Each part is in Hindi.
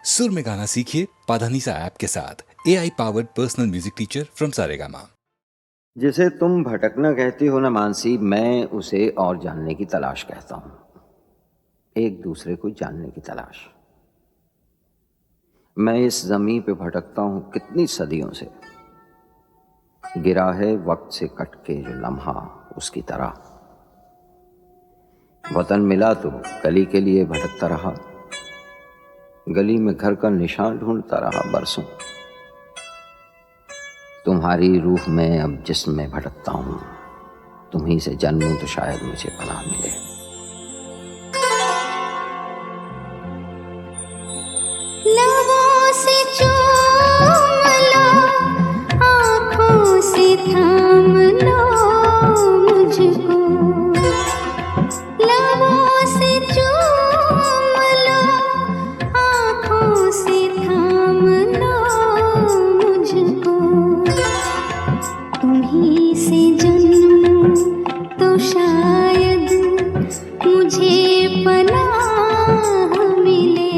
सुर में गाना सीखिए पाधानीसा ऐप के साथ AI powered personal music teacher from Saregama. जिसे तुम भटकना कहती हो ना मानसी, मैं उसे और जानने की तलाश कहता हूं। एक दूसरे को जानने की तलाश। मैं इस जमीन पे भटकता हूं कितनी सदियों से, गिरा है वक्त से कट के जो लम्हा उसकी तरह। वतन मिला तो गली के लिए भटकता रहा, गली में घर का निशान ढूंढता रहा बरसों। तुम्हारी रूह में अब जिस्म में भटकता हूं, तुम्हीं से जन्मूं तो शायद मुझे पनाह मिले। लबों से चूम लो, आँखों से थाम लो मुझको। लबों से चूम लो, आँखों से थाम लो मुझको। तुम्हीं से जन्मूं तो शायद मुझे पनाह मिले।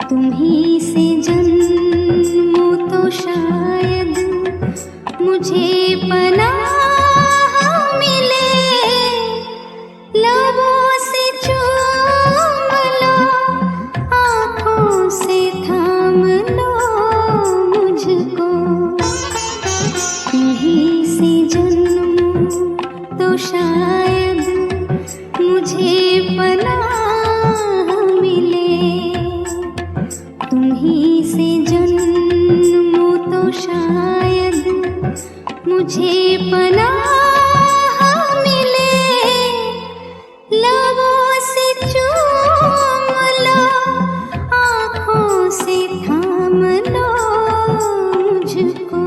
तुम्हीं से जन्मूं तो शायद मुझे पनाह मिले। लबों से चूम लो, आँखों से थाम लो मुझको। तुम्हीं से जन्मूं तो शायद मुझे पनाह मिले। तुम्हीं से जन्मूं तो शायद मुझे पनाह मिले। लबों से चूम लो, आँखों से थाम लो मुझको।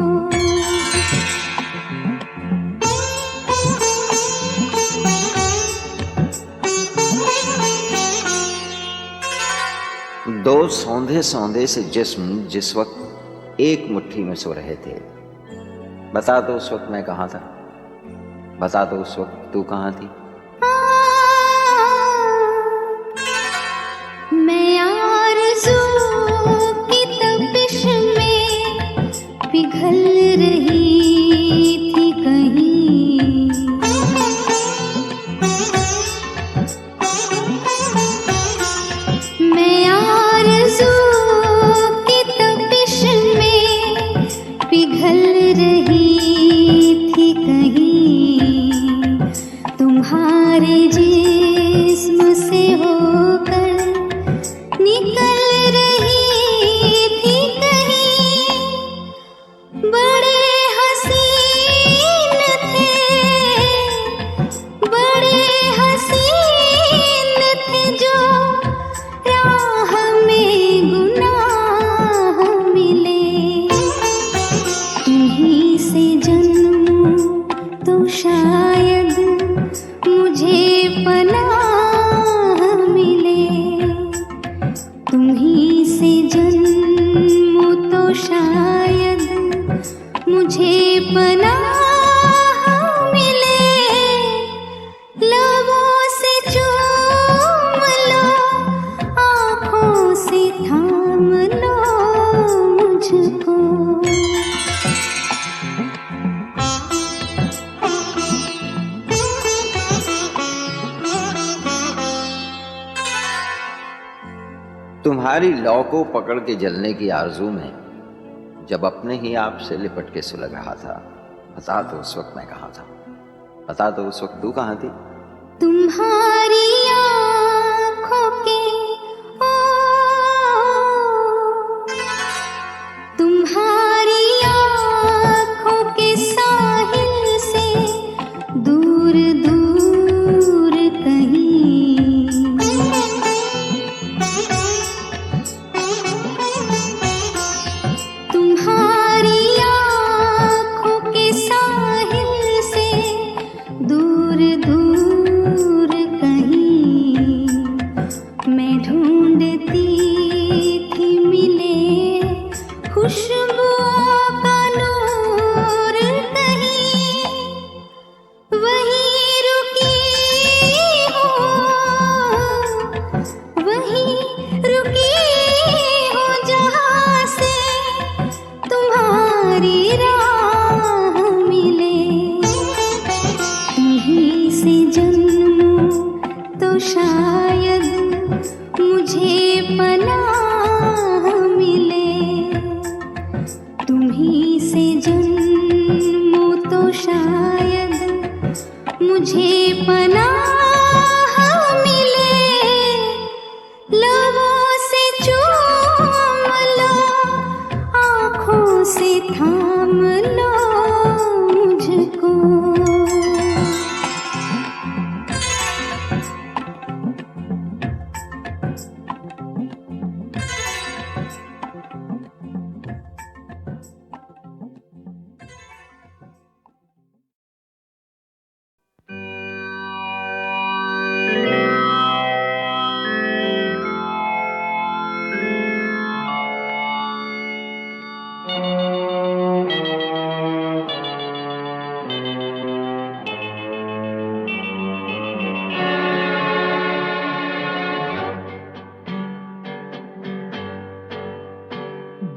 दो सौंधे सौंधे से जिस्म जिस वक्त एक मुट्ठी में सो रहे थे, बता दो उस वक्त मैं कहाँ था, बता दो उस वक्त तू कहाँ थी। मैं आरज़ू की तपिश में पिघल रही थी कहीं। मैं आरज़ू की तपिश में पिघल रही थी कहीं। तुम्हारे जिस्म से होकर निकल रही थी कहीं। बड़े हसीन थे, बड़े हसीन थे जो राह में गुनाह मिले। तुम्हीं से जन्मूं तो शायद मुझे पनाह मिले। तुम्हीं से जन्मूं तो शायद मुझे पनाह मिले। लबों से चूम लो, आँखों से थाम लो मुझको। तुम्हारी लौ को पकड़ के जलने की आरजू में जब अपने ही आप से लिपट के सुलग रहा था, बता दो उस वक्त मैं कहाँ था, बता दो उस वक्त तू कहाँ थी। तुम्हारी आँखों के ओ, तुम्हारी आँखों के साहिल से दूर दूर कहीं। तुम्हारी आँखों के साहिल से दूर दूर कहीं। मैं थाम लो मुझको।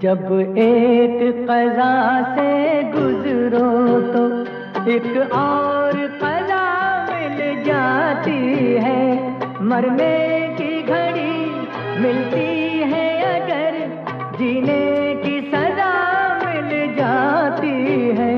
जब एक क़ज़ा से गुज़रो तो एक और क़ज़ा मिल जाती है। मरने की घड़ी मिलती है अगर जीने की सज़ा मिल जाती है।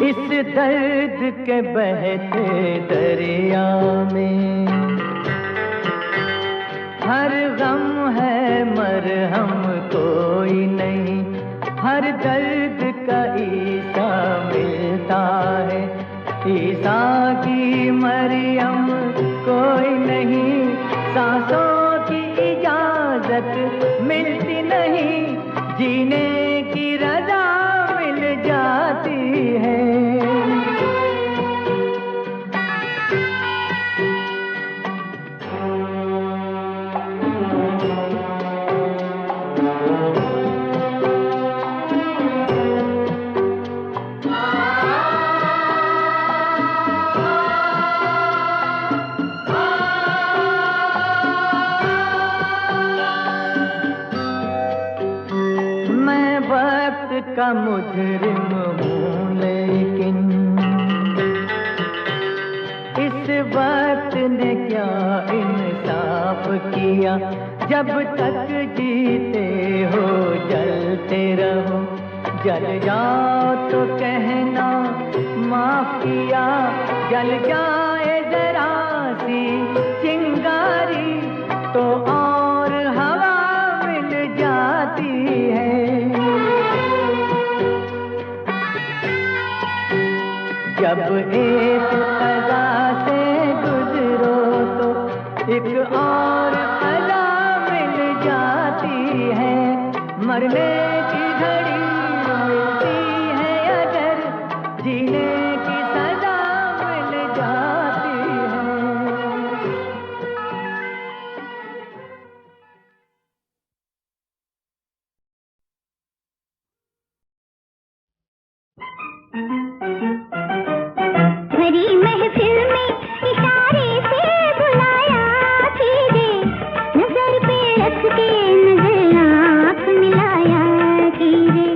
इस दर्द के बहते दरिया में हर गम है मरहम कोई नहीं। हर दर्द का ईसा मिलता है, ईसा की मरियम कोई नहीं। सांसों की इजाजत मिलती नहीं, जीने की रजा मिल जाती है। मैं वक्त का मुजरिम हूँ लेकिन इस वक्त ने क्या इंसाफ किया। जब तक जीते हो जलते रहो, जल जाओ तो कहना माफ किया। जल जाए जरा सी चिंगारी तो और हवा मिल जाती है। जब एक क़ज़ा से गुज़रो तो एक और क़ज़ा मिल जाती है। मरने की घड़ी मिलती है अगर जीने की सज़ा मिल जाती है। भरी महफिल में इशारे से बुलाया कीजिए, नजर पे रख के नजर आँख मिलाया कीजिए।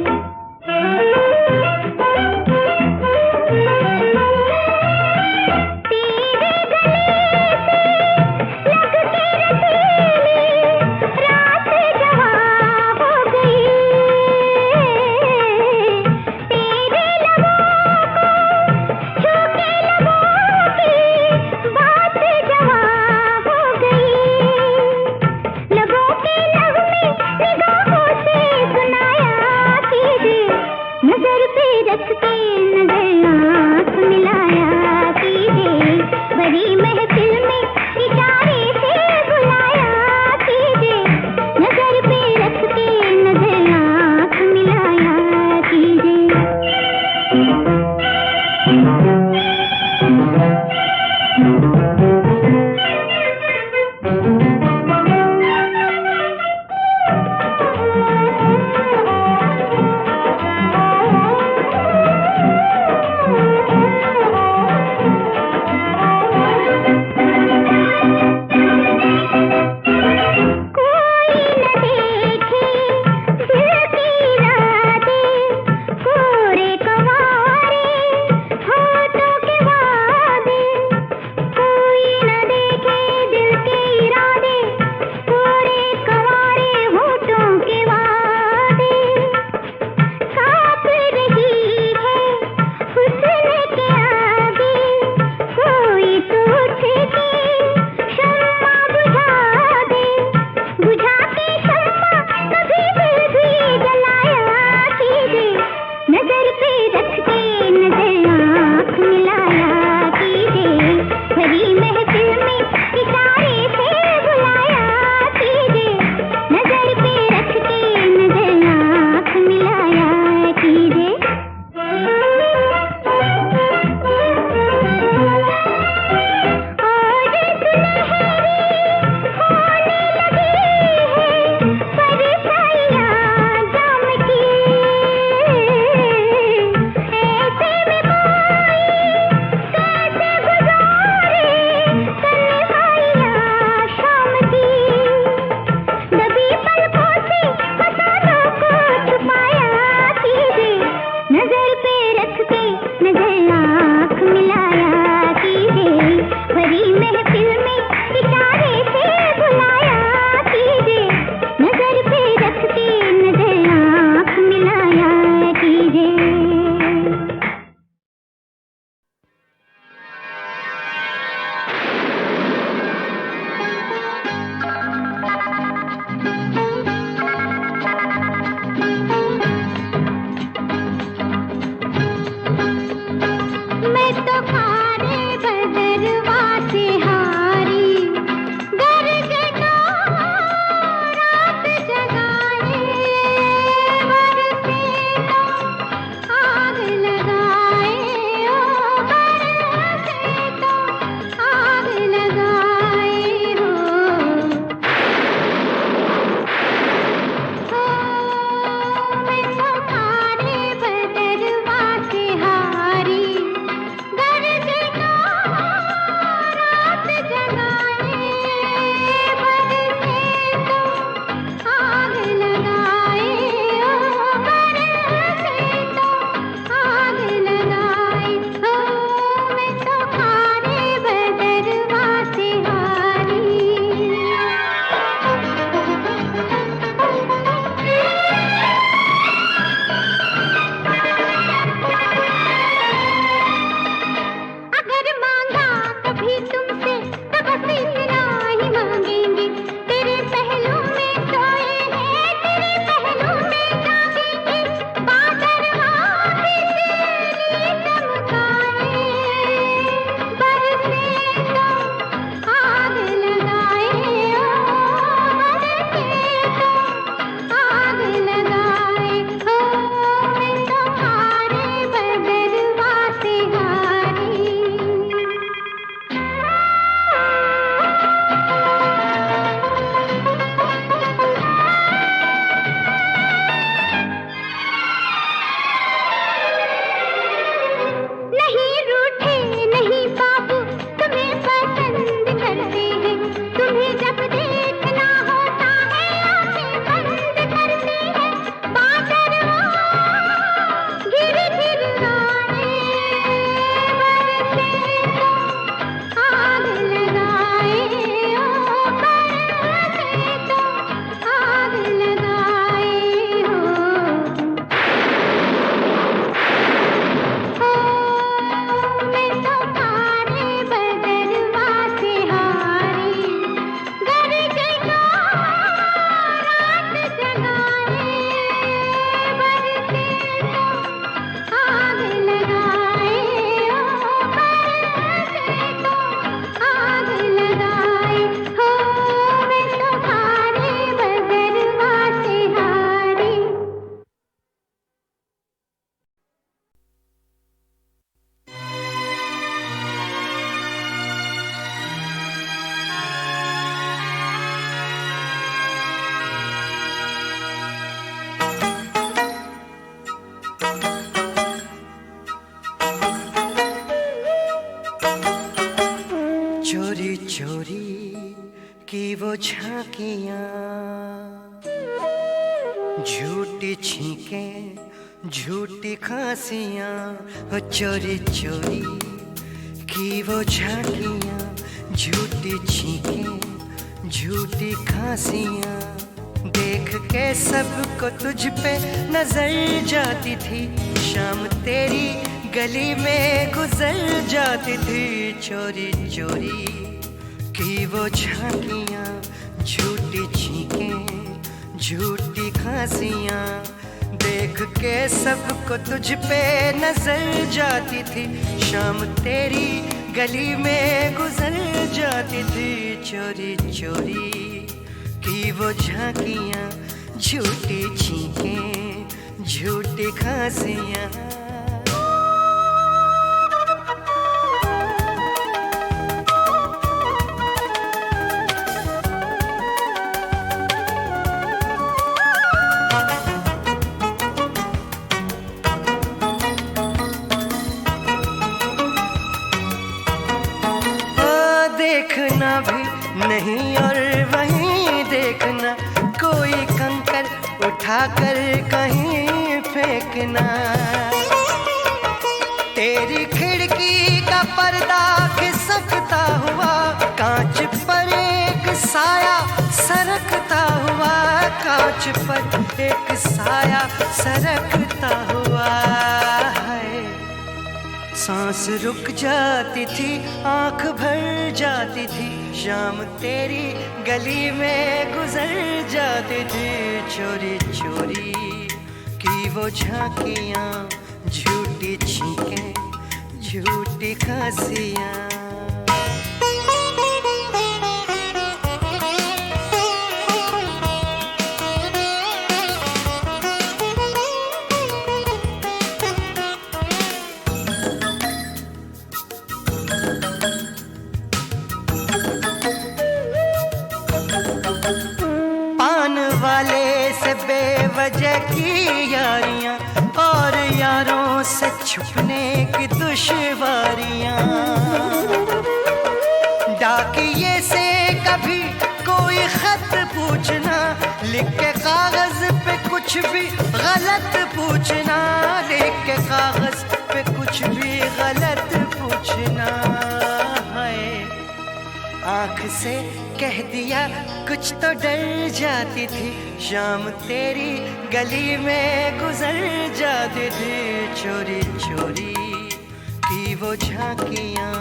की वो झांकियां, झूठी छींकें झूठी खांसियां, हो चोरी चोरी की वो झांकियां, झूठी छींकें झूठी खांसियां, देख के सबको तुझ पे नजर जाती थी, शाम तेरी गली में गुजर जाती थी, चोरी चोरी की वो झांकियां, झूठी छींकें झूठी खांसियां, देख के सबको तुझ पे नजर जाती थी, शाम तेरी गली में गुजर जाती थी, चोरी चोरी की वो झांकियां, झूठी छींकें झूठी खांसियां। देखना भी नहीं और वहीं देखना, कोई कंकर उठाकर कहीं फेंकना, तेरी खिड़की का पर्दा खिसकता हुआ, कांच पर एक साया सरकता हुआ, कांच पर एक साया सरकता हुआ है, सांस रुक जाती थी आंख भर जाती थी, शाम तेरी गली में गुजर जाती थी, चोरी चोरी की वो झांकियां, झूठी छींकें झूठी खांसियां। वाले से बेवजह की यारियां, और यारों से छुपने की दुश्वारियां, डाकिये से कभी कोई खत पूछना, लिख के कागज पे कुछ भी गलत पूछना, लिख के कागज पे कुछ भी गलत पूछना है, आँख से कह दिया कुछ तो डर जाती थी, शाम तेरी गली में गुजर जाती थी, चोरी चोरी की वो झांकियां,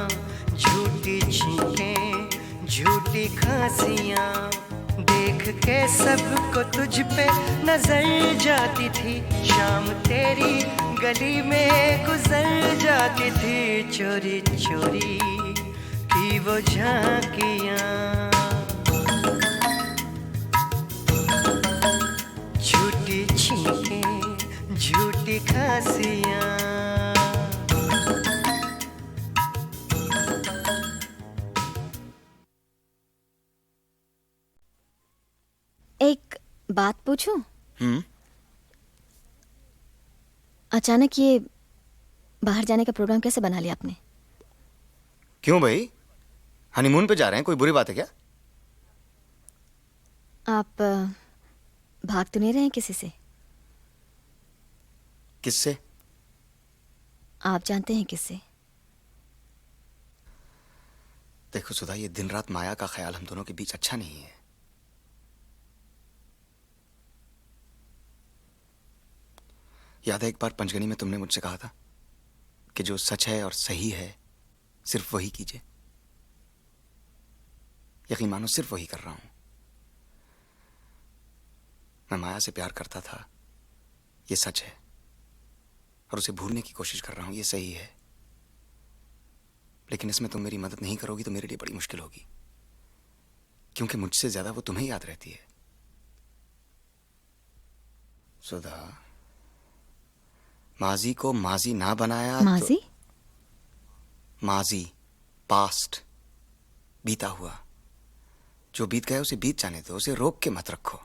झूठी छींकें झूठी खांसियां, देख के सबको तुझ पे नजर जाती थी, शाम तेरी गली में गुजर जाती थी, चोरी चोरी की वो झांकियां, झूठी छींकें झूठी खांसियां। एक बात पूछूं? अचानक ये बाहर जाने का प्रोग्राम कैसे बना लिया आपने? क्यों भाई, हनीमून पे जा रहे हैं, कोई बुरी बात है क्या? आप भाग तो नहीं रहे हैं किसी से? किससे? आप जानते हैं किससे? देखो सुधा, ये दिन रात माया का ख्याल हम दोनों के बीच अच्छा नहीं है। याद है एक बार पंचगनी में तुमने मुझसे कहा था कि जो सच है और सही है सिर्फ वही कीजिए। यकीन मानो सिर्फ वही कर रहा हूं। मैं माया से प्यार करता था, ये सच है, और उसे भूलने की कोशिश कर रहा हूं, ये सही है। लेकिन इसमें तुम मेरी मदद नहीं करोगी तो मेरे लिए बड़ी मुश्किल होगी, क्योंकि मुझसे ज्यादा वो तुम्हें याद रहती है। सुधा, माजी को माजी ना बनाया माजी? तो माजी, पास्ट, बीता हुआ। जो बीत गया उसे बीत जाने दो, उसे रोक के मत रखो।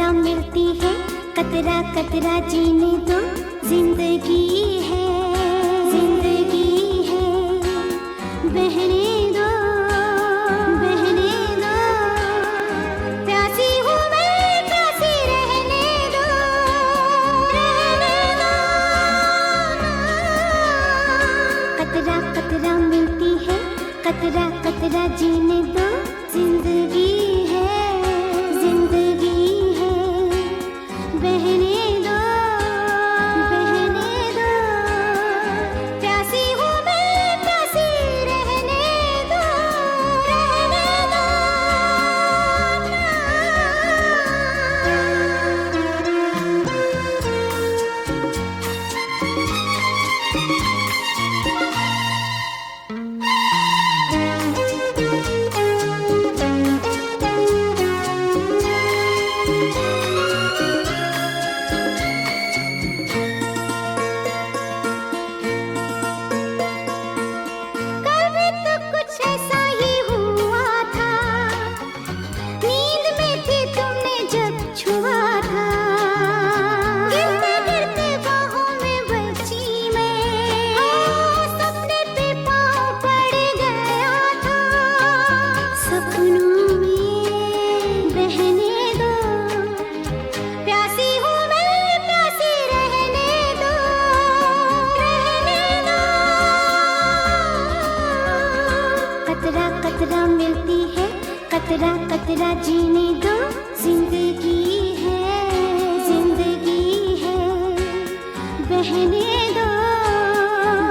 कतरा मिलती है, कतरा कतरा जीने दो, जिंदगी है, जिंदगी है, बहने दो, बहने दो, प्यासी हूँ मैं, प्यासी रहने दो, रहने दो। कतरा कतरा मिलती है, कतरा कतरा जीने दो, जिंदगी है, जिंदगी है, बहने दो, बहने दो, प्यासी हूँ मैं, प्यासी रहने दो, रहने दो। कभी तो कुछ ऐसा ही हुआ था, नींद में थी तुमने जब छुआ था, गिरते गिरते बाहों में बची मैं, सपने पे पाँव पड़ गया था, सपनों में बहने दो, प्यासी हूँ मैं, प्यासी रहने दो, रहने दो। कतरा कतरा मिलती है, कतरा कतरा जीने दो, जिंदगी है, जिंदगी है, बहने दो,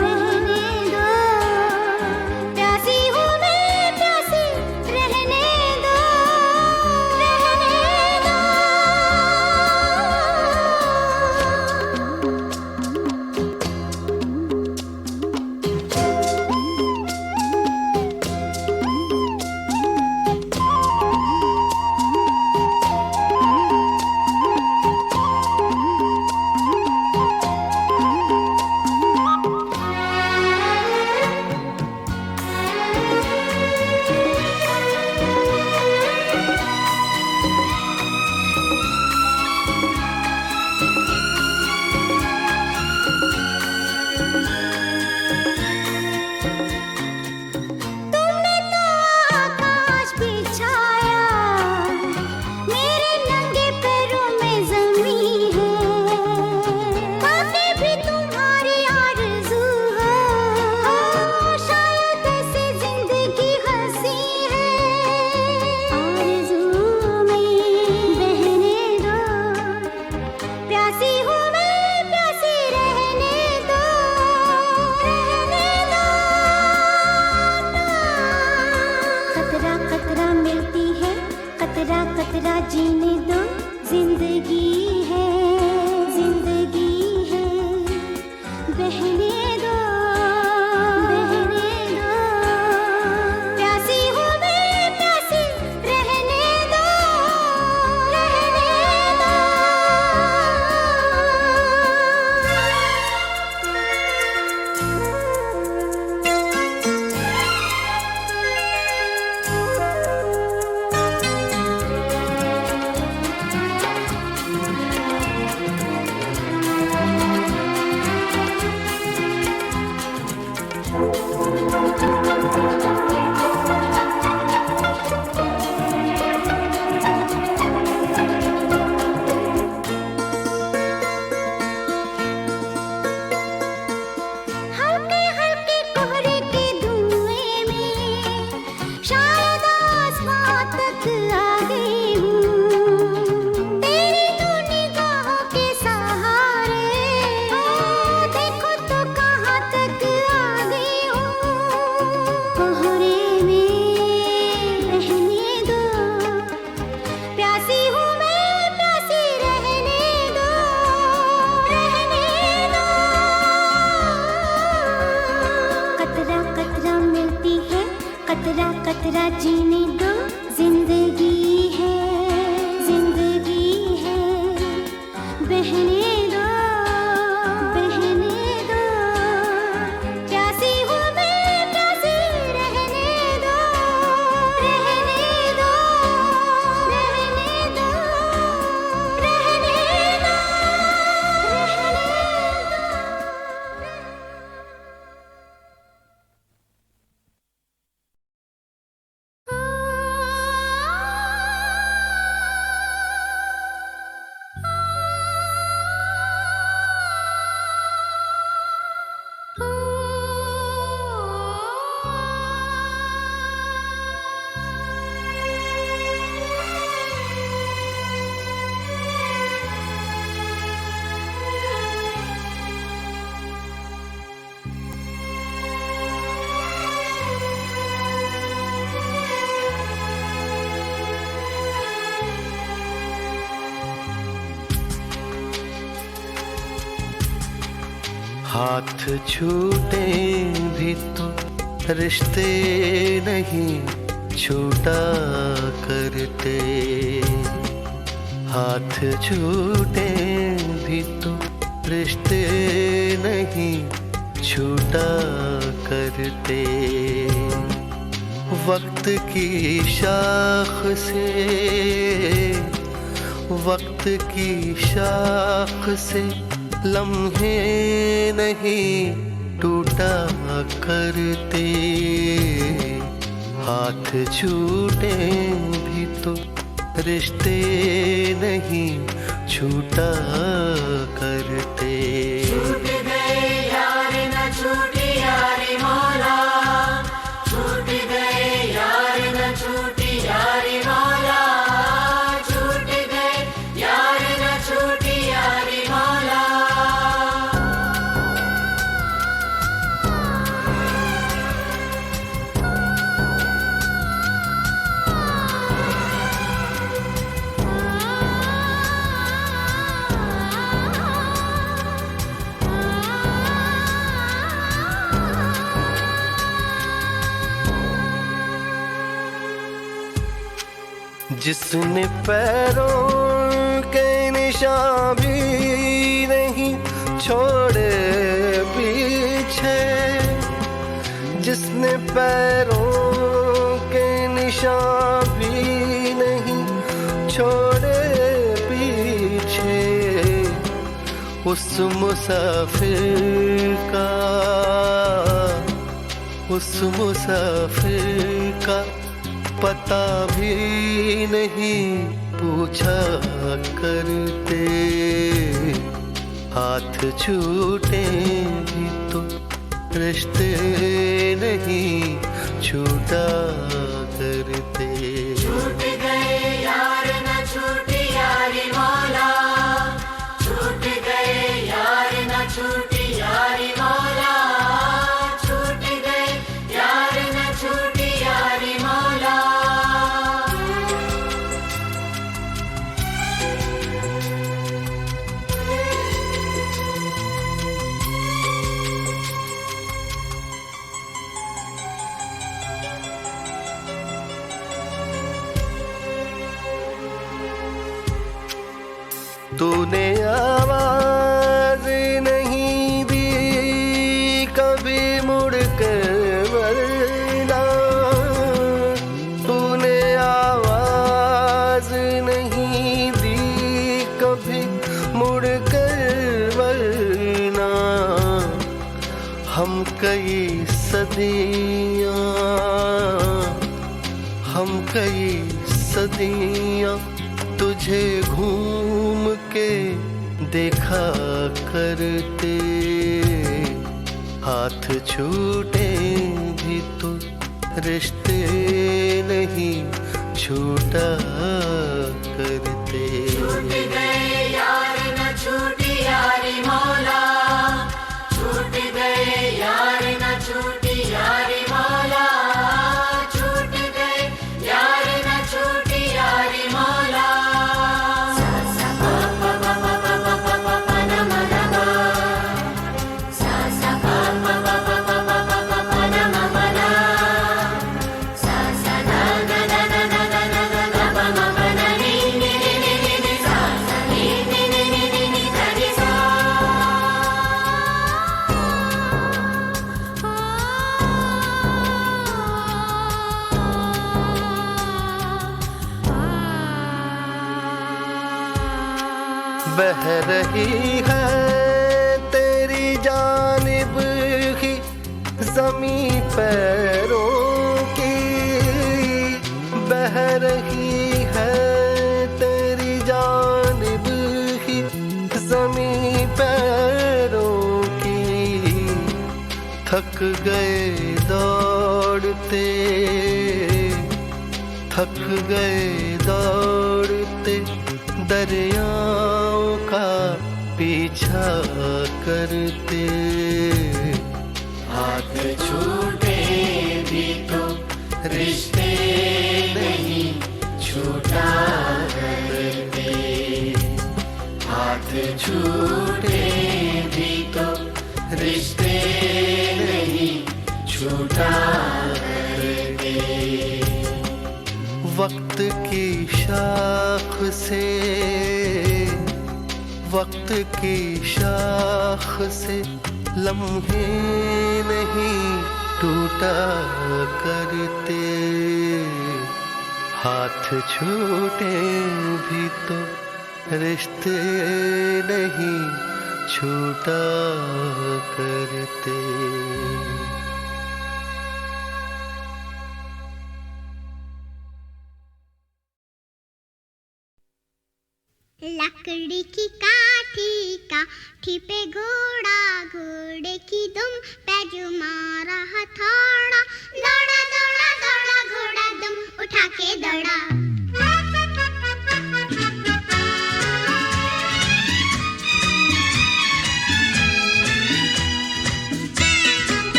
बहने दो, प्यासी हूँ मैं, प्यासी रहने दो, रहने दो। तुमने तो आकाश बिछाया, मेरे नंगे पैरों में ज़मीं है, बातें भी तुम्हारी आरज़ू है, शायद ऐसी ज़िंदगी हंसी है, आरज़ू में बहने दो, प्यासी हूँ मैं, प्यासी रहने दो, रहने दो। कतरा कतरा मिलती है, कतरा कतरा जीने दो, जिंदगी है, जिंदगी है, बहने दो, बहने दो, प्यासी हूँ मैं, प्यासी रहने दो, रहने दो। हाथ छूटे भी तो रिश्ते नहीं छूटा करते, हाथ छूटे भी तो रिश्ते नहीं छूटा करते। वक्त की शाख से, वक्त की शाख से लम्हे नहीं टूटा करते, हाथ छूटे भी तो रिश्ते नहीं छूटा करते। छूट गए यार न छूटी यारी मौला, छूट गए यार न छूटी यारी मौला, छूट गए यार न छूटी यारी मौला। जिसने पैरों के निशान भी नहीं छोड़े पीछे, जिसने पैरों के निशान भी नहीं छोड़े पीछे, उस मुसाफिर का, उस मुसाफिर का पता भी नहीं पूछा करते, हाथ छूटे भी तो रिश्ते नहीं छूटा करते। छूट गए यार न छूटी यारी मौला, छूट गए यार न छूटी यारी मौला, छूट गए यार न छूटी यारी मौला। तूने आवाज नहीं दी कभी मुड़ कर वरना, तूने आवाज नहीं दी कभी मुड़ कर वरना। हम कई सदियां, हम कई सदियां तुझे घूम के देखा करते, हाथ छूटे भी तो रिश्ते नहीं छूटा करते। छूट गए यार न छूटी यारी मौला, छूट गए यार न छूटी यारी मौला, छूट गए यार न छूटी यारी मौला। बह रही है तेरी जानिब ही ज़मीं पैरों की, बह रही है तेरी जानिब ही ज़मीं पैरों की। थक गए दौड़ते, थक गए दौड़ते दरियाओं का पीछा करते, हाथ छूटे भी तो रिश्ते नहीं छूटा करते, हाथ छूटे भी तो रिश्ते नहीं छूटा करते। वक्त की शाख से, वक्त की शाख से लम्हे नहीं टूटा करते। हाथ छूटे भी तो रिश्ते नहीं छूटा करते। लकड़ी की काठी पे घोड़ा, घोड़े की दुम पे जो मारा हथौड़ा। दौड़ा दौड़ा दौड़ा घोड़ा दुम उठा के दौड़ा।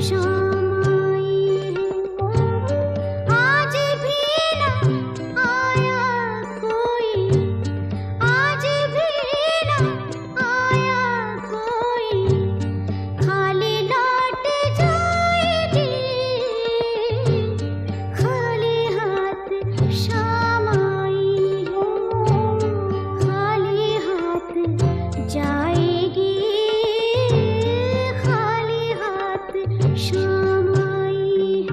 शाम आई है। आज भी ना आया कोई, आज भी ना आया कोई, खाली लौट जाएगी, खाली हाथ शाम आई है, खाली हाथ जाएगी, खाली हाथ शाम आई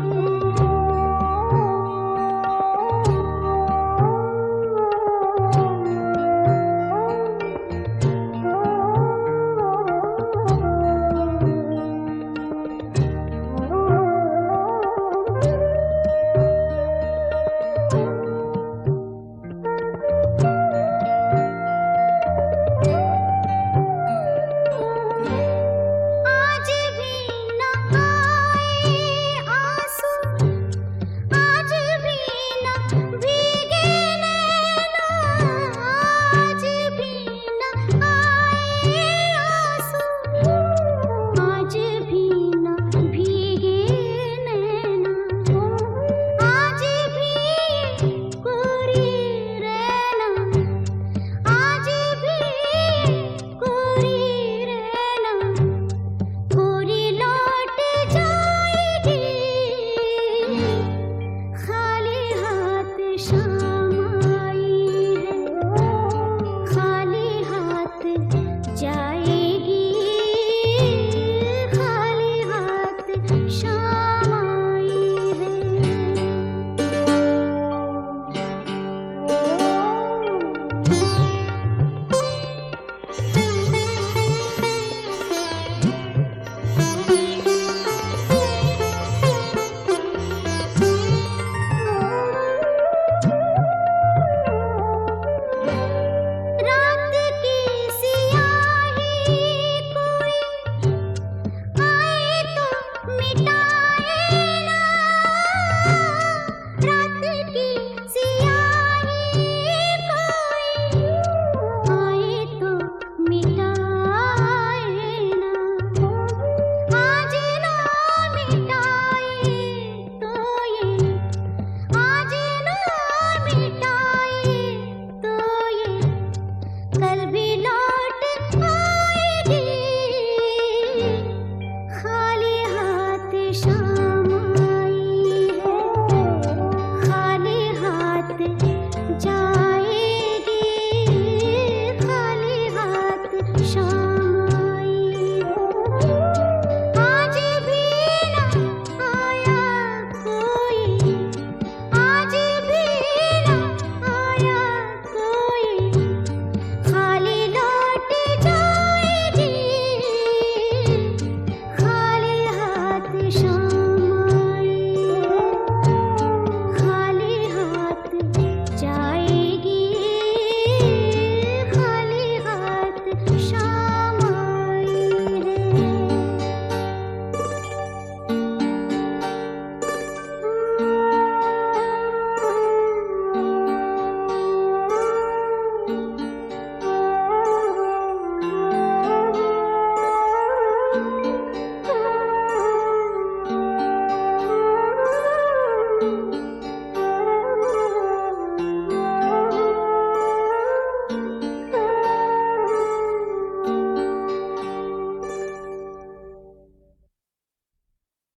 आज भी न आए आंसू, आज भी न भीगे नैना, आज भी न आए आंसू, आज भी न भीगे नैना, आज भी ये कोरी रहना, आज भी ये कोरी रहना, कोरी लौट जाएगी, खाली हाथ शाम आई है, खाली हाथ जाएगी, खाली हाथ शाम आई रात की सियाही कोई आए तो मिटाए ना, रात की सियाही कोई आए तो मिटाए ना, आज ना मिटाए तो ये, आज ना मिटाए तो ये, कल भी लौट आएगी, खाली हाथ शाम